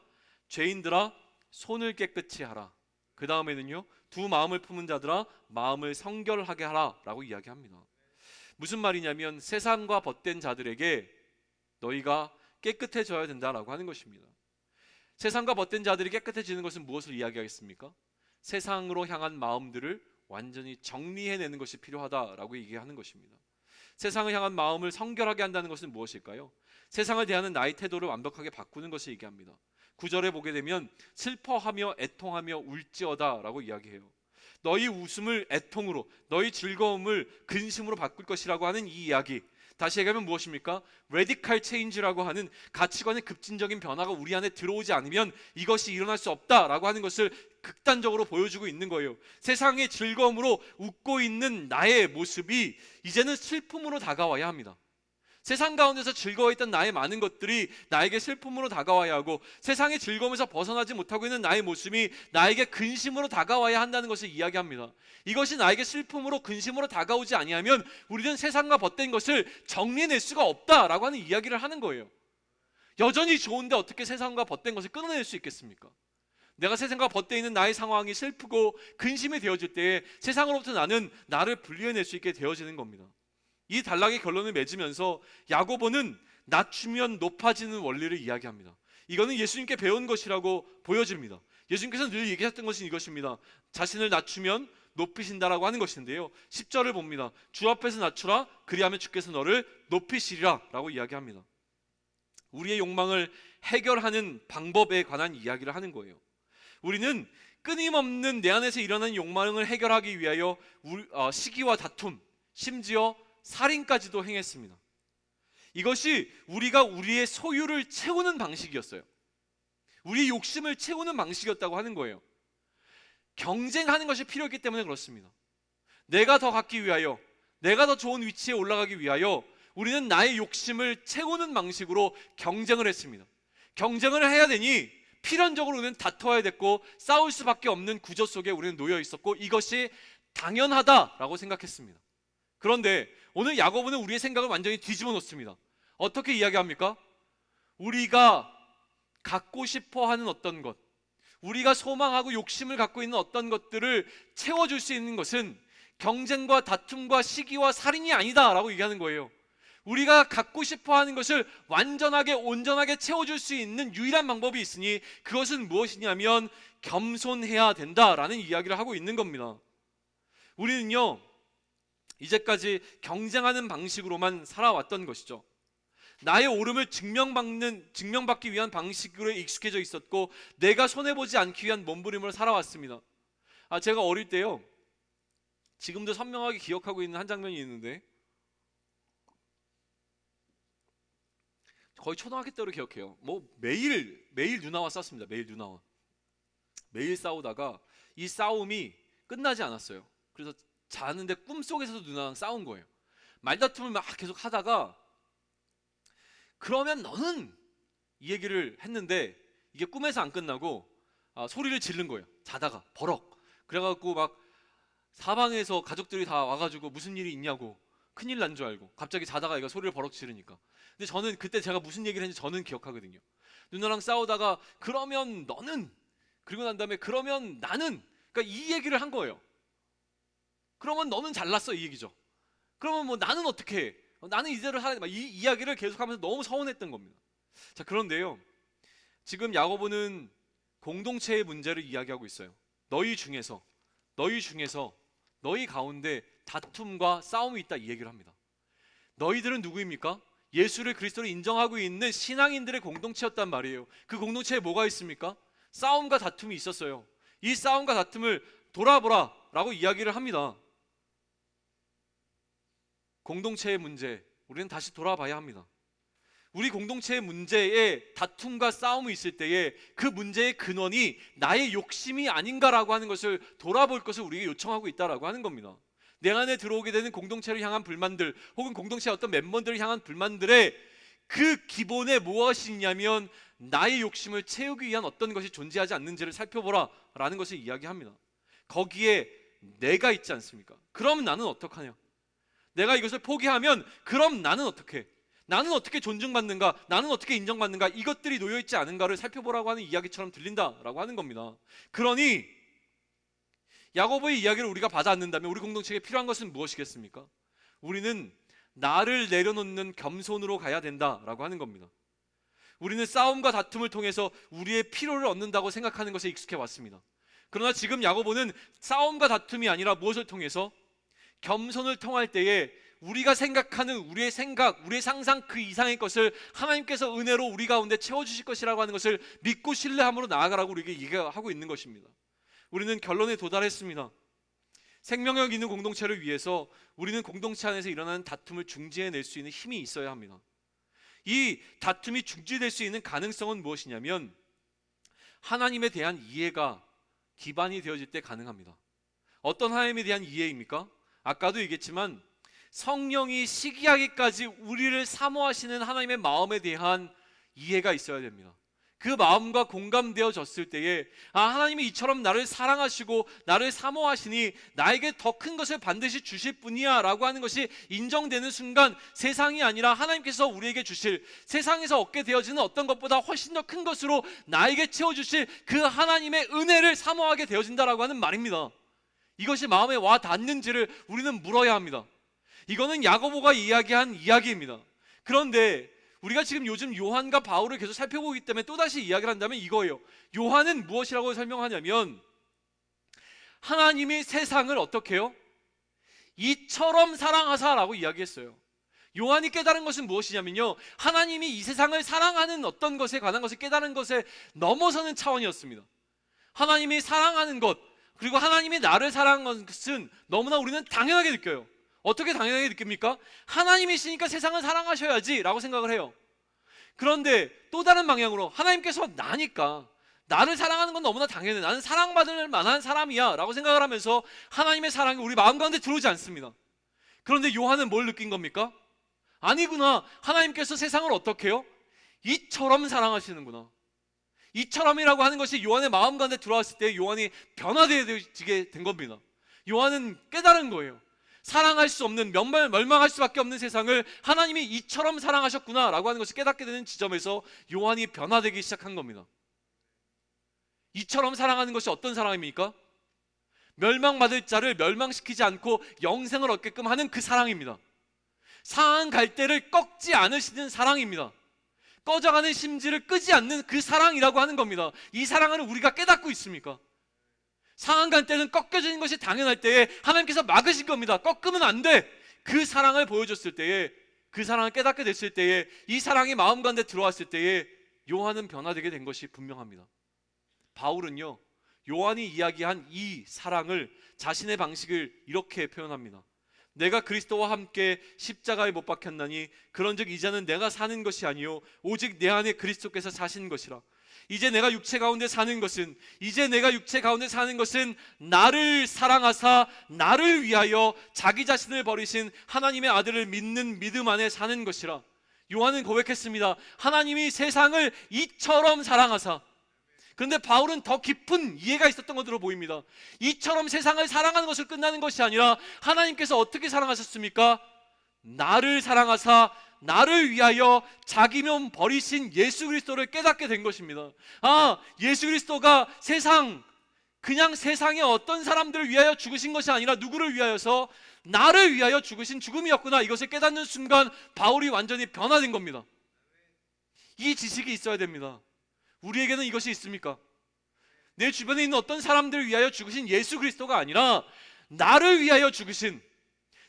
죄인들아 손을 깨끗이 하라. 그 다음에는요, 두 마음을 품은 자들아 마음을 성결하게 하라 라고 이야기합니다. 무슨 말이냐면 세상과 벗된 자들에게 너희가 깨끗해져야 된다라고 하는 것입니다. 세상과 벗된 자들이 깨끗해지는 것은 무엇을 이야기하겠습니까? 세상으로 향한 마음들을 완전히 정리해내는 것이 필요하다라고 얘기하는 것입니다. 세상을 향한 마음을 성결하게 한다는 것은 무엇일까요? 세상을 대하는 나의 태도를 완벽하게 바꾸는 것을 얘기합니다. 9절에 보게 되면 슬퍼하며 애통하며 울지어다 라고 이야기해요. 너희 웃음을 애통으로, 너희 즐거움을 근심으로 바꿀 것이라고 하는 이 이야기, 다시 얘기하면 무엇입니까? 레디칼 체인지라고 하는 가치관의 급진적인 변화가 우리 안에 들어오지 않으면 이것이 일어날 수 없다라고 하는 것을 극단적으로 보여주고 있는 거예요. 세상의 즐거움으로 웃고 있는 나의 모습이 이제는 슬픔으로 다가와야 합니다. 세상 가운데서 즐거워했던 나의 많은 것들이 나에게 슬픔으로 다가와야 하고, 세상의 즐거움에서 벗어나지 못하고 있는 나의 모습이 나에게 근심으로 다가와야 한다는 것을 이야기합니다. 이것이 나에게 슬픔으로 근심으로 다가오지 아니하면 우리는 세상과 벗된 것을 정리해낼 수가 없다라고 하는 이야기를 하는 거예요. 여전히 좋은데 어떻게 세상과 벗된 것을 끊어낼 수 있겠습니까? 내가 세상과 벗대 있는 나의 상황이 슬프고 근심이 되어질 때에 세상으로부터 나는 나를 분리해낼 수 있게 되어지는 겁니다. 이 단락의 결론을 맺으면서 야고보는 낮추면 높아지는 원리를 이야기합니다. 이거는 예수님께 배운 것이라고 보여집니다. 예수님께서 늘 얘기하셨던 것은 이것입니다. 자신을 낮추면 높이신다라고 하는 것인데요, 10절을 봅니다. 주 앞에서 낮추라, 그리하면 주께서 너를 높이시리라 라고 이야기합니다. 우리의 욕망을 해결하는 방법에 관한 이야기를 하는 거예요. 우리는 끊임없는 내 안에서 일어나는 욕망을 해결하기 위하여 시기와 다툼, 심지어 살인까지도 행했습니다. 이것이 우리가 우리의 소유를 채우는 방식이었어요. 우리의 욕심을 채우는 방식이었다고 하는 거예요. 경쟁하는 것이 필요했기 때문에 그렇습니다. 내가 더 갖기 위하여, 내가 더 좋은 위치에 올라가기 위하여 우리는 나의 욕심을 채우는 방식으로 경쟁을 했습니다. 경쟁을 해야 되니 필연적으로 우리는 다퉈야 됐고 싸울 수밖에 없는 구조 속에 우리는 놓여 있었고, 이것이 당연하다라고 생각했습니다. 그런데 오늘 야고보는 우리의 생각을 완전히 뒤집어 놓습니다. 어떻게 이야기합니까? 우리가 갖고 싶어 하는 어떤 것, 우리가 소망하고 욕심을 갖고 있는 어떤 것들을 채워줄 수 있는 것은 경쟁과 다툼과 시기와 살인이 아니다 라고 얘기하는 거예요. 우리가 갖고 싶어 하는 것을 완전하게 온전하게 채워줄 수 있는 유일한 방법이 있으니 그것은 무엇이냐면 겸손해야 된다라는 이야기를 하고 있는 겁니다. 우리는요, 이제까지 경쟁하는 방식으로만 살아왔던 것이죠. 나의 옳음을 증명받기 위한 방식으로 익숙해져 있었고, 내가 손해보지 않기 위한 몸부림으로 살아왔습니다. 제가 어릴 때요, 지금도 선명하게 기억하고 있는 한 장면이 있는데, 거의 초등학교 때로 기억해요. 매일 누나와 싸웠습니다. 매일 싸우다가 이 싸움이 끝나지 않았어요. 그래서 자는데 꿈속에서도 누나랑 싸운 거예요. 말다툼을 막 계속 하다가, 그러면 너는, 이 얘기를 했는데 이게 꿈에서 안 끝나고 소리를 지른 거예요. 자다가 버럭. 그래갖고 막 사방에서 가족들이 다 와가지고 무슨 일이 있냐고, 큰일 난 줄 알고 갑자기 자다가 얘가 소리를 버럭 지르니까. 근데 저는 그때 제가 무슨 얘기를 했는지 저는 기억하거든요. 누나랑 싸우다가 그러면 너는, 그리고 난 다음에 그러면 나는, 그러니까 이 얘기를 한 거예요. 그러면 너는 잘났어, 이 얘기죠. 그러면 뭐 나는 어떻게 해? 나는 이대로 하는, 이 이야기를 계속하면서 너무 서운했던 겁니다. 자, 그런데요, 지금 야고보는 공동체의 문제를 이야기하고 있어요. 너희 중에서 너희 가운데 다툼과 싸움이 있다, 이 얘기를 합니다. 너희들은 누구입니까? 예수를 그리스도로 인정하고 있는 신앙인들의 공동체였단 말이에요. 그 공동체에 뭐가 있습니까? 싸움과 다툼이 있었어요. 이 싸움과 다툼을 돌아보라 라고 이야기를 합니다. 공동체의 문제, 우리는 다시 돌아봐야 합니다. 우리 공동체의 문제에 다툼과 싸움이 있을 때에 그 문제의 근원이 나의 욕심이 아닌가라고 하는 것을 돌아볼 것을 우리에게 요청하고 있다라고 하는 겁니다. 내 안에 들어오게 되는 공동체를 향한 불만들, 혹은 공동체의 어떤 멤버들을 향한 불만들의 그 기본에 무엇이 있냐면 나의 욕심을 채우기 위한 어떤 것이 존재하지 않는지를 살펴보라 라는 것을 이야기합니다. 거기에 내가 있지 않습니까? 그럼 나는 어떡하냐? 내가 이것을 포기하면 그럼 나는 어떻게? 나는 어떻게 존중받는가? 나는 어떻게 인정받는가? 이것들이 놓여있지 않은가를 살펴보라고 하는 이야기처럼 들린다라고 하는 겁니다. 그러니 야고보의 이야기를 우리가 받아안는다면 우리 공동체에 필요한 것은 무엇이겠습니까? 우리는 나를 내려놓는 겸손으로 가야 된다라고 하는 겁니다. 우리는 싸움과 다툼을 통해서 우리의 필요를 얻는다고 생각하는 것에 익숙해 왔습니다. 그러나 지금 야고보는 싸움과 다툼이 아니라 무엇을 통해서? 겸손을 통할 때에 우리가 생각하는 우리의 생각, 우리의 상상 그 이상의 것을 하나님께서 은혜로 우리 가운데 채워주실 것이라고 하는 것을 믿고 신뢰함으로 나아가라고 우리에게 얘기하고 있는 것입니다. 우리는 결론에 도달했습니다. 생명력 있는 공동체를 위해서 우리는 공동체 안에서 일어나는 다툼을 중지해낼 수 있는 힘이 있어야 합니다. 이 다툼이 중지될 수 있는 가능성은 무엇이냐면 하나님에 대한 이해가 기반이 되어질 때 가능합니다. 어떤 하나님에 대한 이해입니까? 아까도 얘기했지만 성령이 시기하기까지 우리를 사모하시는 하나님의 마음에 대한 이해가 있어야 됩니다. 그 마음과 공감되어졌을 때에 하나님이 이처럼 나를 사랑하시고 나를 사모하시니 나에게 더 큰 것을 반드시 주실 분이야 라고 하는 것이 인정되는 순간 세상이 아니라 하나님께서 우리에게 주실, 세상에서 얻게 되어지는 어떤 것보다 훨씬 더 큰 것으로 나에게 채워주실 그 하나님의 은혜를 사모하게 되어진다라고 하는 말입니다. 이것이 마음에 와 닿는지를 우리는 물어야 합니다. 이거는 야고보가 이야기한 이야기입니다. 그런데 우리가 지금 요즘 요한과 바울을 계속 살펴보기 때문에 또다시 이야기를 한다면 이거예요. 요한은 무엇이라고 설명하냐면 하나님이 세상을 어떻게 해요? 이처럼 사랑하사라고 이야기했어요. 요한이 깨달은 것은 무엇이냐면요, 하나님이 이 세상을 사랑하는 어떤 것에 관한 것을 깨달은 것에 넘어서는 차원이었습니다. 하나님이 사랑하는 것, 그리고 하나님이 나를 사랑하는 것은 너무나 우리는 당연하게 느껴요. 어떻게 당연하게 느낍니까? 하나님이시니까 세상을 사랑하셔야지 라고 생각을 해요. 그런데 또 다른 방향으로 하나님께서 나니까 나를 사랑하는 건 너무나 당연해, 나는 사랑받을 만한 사람이야 라고 생각을 하면서 하나님의 사랑이 우리 마음 가운데 들어오지 않습니다. 그런데 요한은 뭘 느낀 겁니까? 아니구나, 하나님께서 세상을 어떻게 해요? 이처럼 사랑하시는구나. 이처럼이라고 하는 것이 요한의 마음 가운데 들어왔을 때 요한이 변화되게 된 겁니다. 요한은 깨달은 거예요. 사랑할 수 없는, 멸망할 수밖에 없는 세상을 하나님이 이처럼 사랑하셨구나 라고 하는 것을 깨닫게 되는 지점에서 요한이 변화되기 시작한 겁니다. 이처럼 사랑하는 것이 어떤 사랑입니까? 멸망받을 자를 멸망시키지 않고 영생을 얻게끔 하는 그 사랑입니다. 상한 갈대를 꺾지 않으시는 사랑입니다. 꺼져가는 심지를 끄지 않는 그 사랑이라고 하는 겁니다. 이 사랑을 우리가 깨닫고 있습니까? 상한 갈대는 꺾여지는 것이 당연할 때에 하나님께서 막으신 겁니다. 꺾으면 안 돼. 그 사랑을 보여줬을 때에, 그 사랑을 깨닫게 됐을 때에, 이 사랑이 마음 가운데 들어왔을 때에 요한은 변화되게 된 것이 분명합니다. 바울은요, 요한이 이야기한 이 사랑을 자신의 방식을 이렇게 표현합니다. 내가 그리스도와 함께 십자가에 못 박혔나니 그런즉 이제는 내가 사는 것이 아니요 오직 내 안에 그리스도께서 사신 것이라. 이제 내가 육체 가운데 사는 것은 나를 사랑하사 나를 위하여 자기 자신을 버리신 하나님의 아들을 믿는 믿음 안에 사는 것이라. 요한은 고백했습니다. 하나님이 세상을 이처럼 사랑하사. 그런데 바울은 더 깊은 이해가 있었던 것으로 보입니다. 이처럼 세상을 사랑하는 것을 끝나는 것이 아니라 하나님께서 어떻게 사랑하셨습니까? 나를 사랑하사 나를 위하여 자기 몸 버리신 예수 그리스도를 깨닫게 된 것입니다. 예수 그리스도가 그냥 세상의 어떤 사람들을 위하여 죽으신 것이 아니라 누구를 위하여서? 나를 위하여 죽으신 죽음이었구나. 이것을 깨닫는 순간 바울이 완전히 변화된 겁니다. 이 지식이 있어야 됩니다. 우리에게는 이것이 있습니까? 내 주변에 있는 어떤 사람들을 위하여 죽으신 예수 그리스도가 아니라 나를 위하여 죽으신,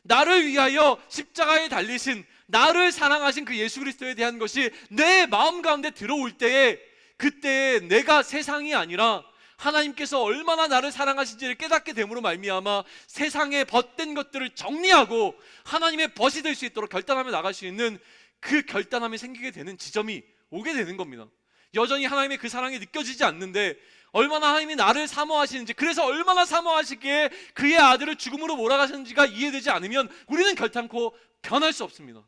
나를 위하여 십자가에 달리신, 나를 사랑하신 그 예수 그리스도에 대한 것이 내 마음 가운데 들어올 때에, 그때에 내가 세상이 아니라 하나님께서 얼마나 나를 사랑하신지를 깨닫게 됨으로 말미암아 세상에 벗된 것들을 정리하고 하나님의 벗이 될 수 있도록 결단하며 나갈 수 있는 그 결단함이 생기게 되는 지점이 오게 되는 겁니다. 여전히 하나님의 그 사랑이 느껴지지 않는데 얼마나 하나님이 나를 사모하시는지, 그래서 얼마나 사모하시기에 그의 아들을 죽음으로 몰아가셨는지가 이해되지 않으면 우리는 결단코 변할 수 없습니다.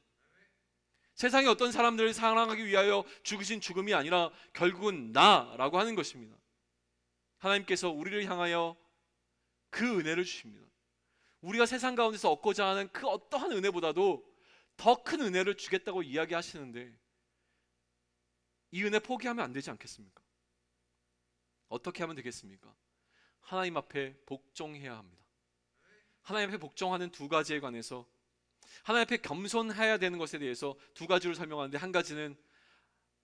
세상에 어떤 사람들을 사랑하기 위하여 죽으신 죽음이 아니라 결국은 나라고 하는 것입니다. 하나님께서 우리를 향하여 그 은혜를 주십니다. 우리가 세상 가운데서 얻고자 하는 그 어떠한 은혜보다도 더 큰 은혜를 주겠다고 이야기하시는데 이 은혜 포기하면 안 되지 않겠습니까? 어떻게 하면 되겠습니까? 하나님 앞에 복종해야 합니다. 하나님 앞에 복종하는 두 가지에 관해서, 하나님 앞에 겸손해야 되는 것에 대해서 두 가지를 설명하는데, 한 가지는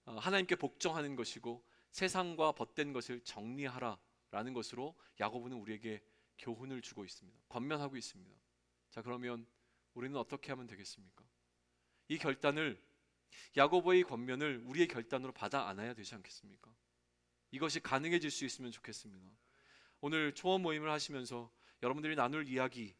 하나님께 복종하는 것이고 세상과 벗된 것을 정리하라라는 것으로 야고보는 우리에게 교훈을 주고 있습니다. 권면하고 있습니다. 자, 그러면 우리는 어떻게 하면 되겠습니까? 이 결단을, 야고보의 권면을 우리의 결단으로 받아 안아야 되지 않겠습니까? 이것이 가능해질 수 있으면 좋겠습니다. 오늘 초원 모임을 하시면서 여러분들이 나눌 이야기,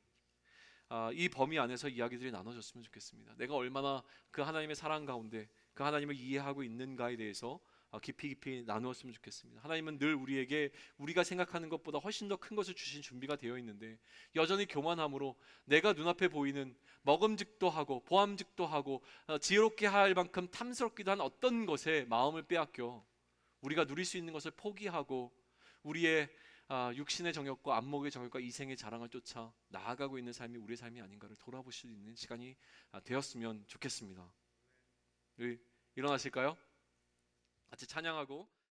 이 범위 안에서 이야기들이 나눠졌으면 좋겠습니다. 내가 얼마나 그 하나님의 사랑 가운데 그 하나님을 이해하고 있는가에 대해서 깊이 나누었으면 좋겠습니다. 하나님은 늘 우리에게 우리가 생각하는 것보다 훨씬 더 큰 것을 주신 준비가 되어 있는데 여전히 교만함으로 내가 눈앞에 보이는 먹음직도 하고 보암직도 하고 지혜롭게 할 만큼 탐스럽기도 한 어떤 것에 마음을 빼앗겨 우리가 누릴 수 있는 것을 포기하고 우리의 육신의 정욕과 안목의 정욕과 이생의 자랑을 쫓아 나아가고 있는 삶이 우리의 삶이 아닌가를 돌아볼 수 있는 시간이 되었으면 좋겠습니다. 우리 일어나실까요? 같이 찬양하고